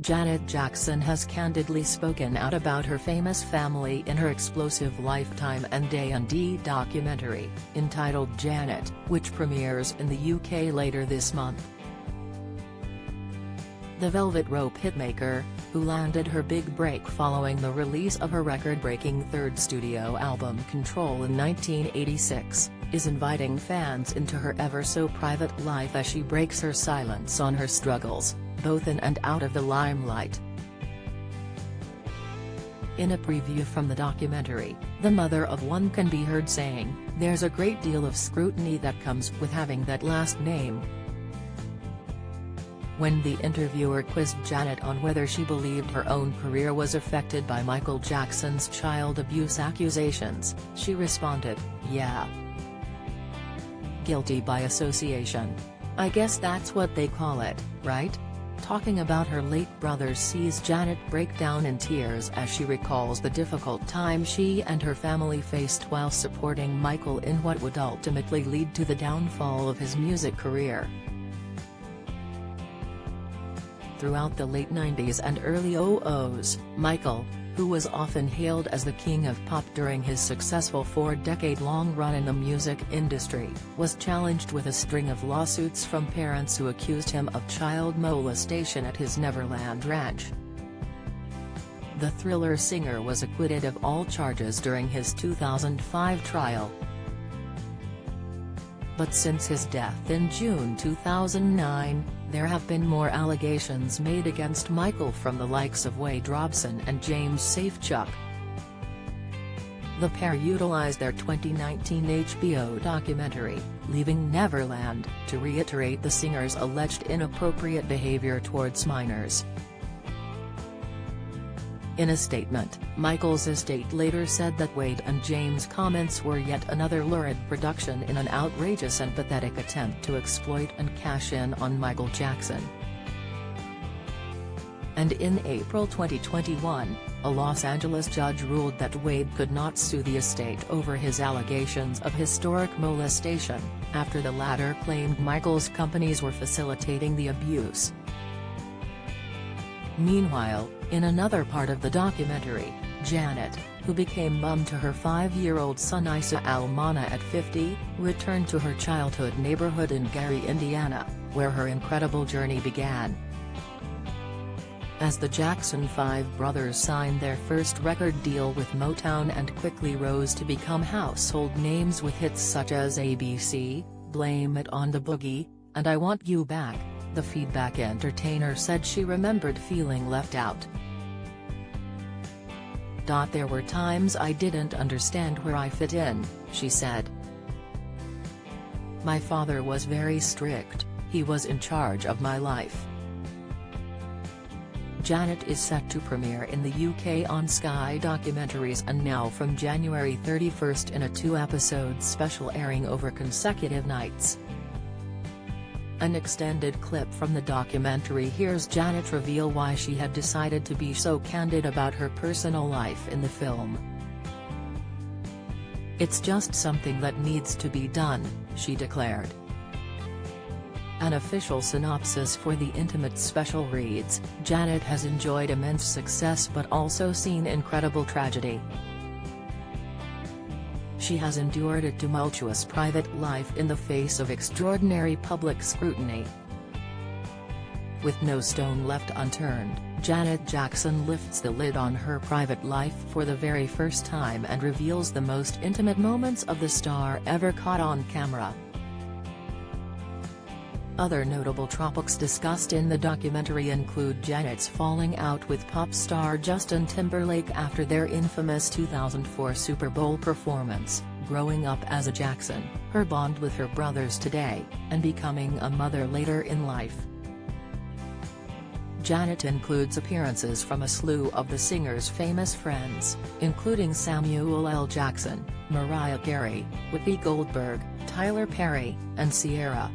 Janet Jackson has candidly spoken out about her famous family in her explosive Lifetime and A&E documentary, entitled Janet, which premieres in the UK later this month. The Velvet Rope hitmaker, who landed her big break following the release of her record-breaking third studio album Control in 1986, is inviting fans into her ever-so-private life as she breaks her silence on her struggles, both in and out of the limelight. In a preview from the documentary, the mother of one can be heard saying, "There's a great deal of scrutiny that comes with having that last name." When the interviewer quizzed Janet on whether she believed her own career was affected by Michael Jackson's child abuse accusations, she responded, "Yeah. Guilty by association. I guess that's what they call it, right?" Talking about her late brother sees Janet break down in tears as she recalls the difficult time she and her family faced while supporting Michael in what would ultimately lead to the downfall of his music career. Throughout the late 90s and early 00s, Michael, who was often hailed as the king of pop during his successful 4-decade-long run in the music industry, was challenged with a string of lawsuits from parents who accused him of child molestation at his Neverland Ranch. The Thriller singer was acquitted of all charges during his 2005 trial. But since his death in June 2009, there have been more allegations made against Michael from the likes of Wade Robson and James Safechuck. The pair utilized their 2019 HBO documentary, Leaving Neverland, to reiterate the singer's alleged inappropriate behavior towards minors. In a statement, Michael's estate later said that Wade and James' comments were yet another lurid production in an outrageous and pathetic attempt to exploit and cash in on Michael Jackson. And in April 2021, a Los Angeles judge ruled that Wade could not sue the estate over his allegations of historic molestation, after the latter claimed Michael's companies were facilitating the abuse. Meanwhile, in another part of the documentary, Janet, who became mum to her 5-year-old son Isa Almana at 50, returned to her childhood neighborhood in Gary, Indiana, where her incredible journey began. As the Jackson 5 brothers signed their first record deal with Motown and quickly rose to become household names with hits such as ABC, Blame It on the Boogie, and I Want You Back, the feedback entertainer said she remembered feeling left out. "There were times I didn't understand where I fit in," she said. "My father was very strict, he was in charge of my life." Janet is set to premiere in the UK on Sky Documentaries and Now from January 31 in a 2-episode special airing over consecutive nights. An extended clip from the documentary hears Janet reveal why she had decided to be so candid about her personal life in the film. "It's just something that needs to be done," she declared. An official synopsis for the intimate special reads, "Janet has enjoyed immense success but also seen incredible tragedy. She has endured a tumultuous private life in the face of extraordinary public scrutiny." With no stone left unturned, Janet Jackson lifts the lid on her private life for the very first time and reveals the most intimate moments of the star ever caught on camera. Other notable topics discussed in the documentary include Janet's falling out with pop star Justin Timberlake after their infamous 2004 Super Bowl performance, growing up as a Jackson, her bond with her brothers today, and becoming a mother later in life. Janet includes appearances from a slew of the singer's famous friends, including Samuel L. Jackson, Mariah Carey, Whoopi Goldberg, Tyler Perry, and Ciara.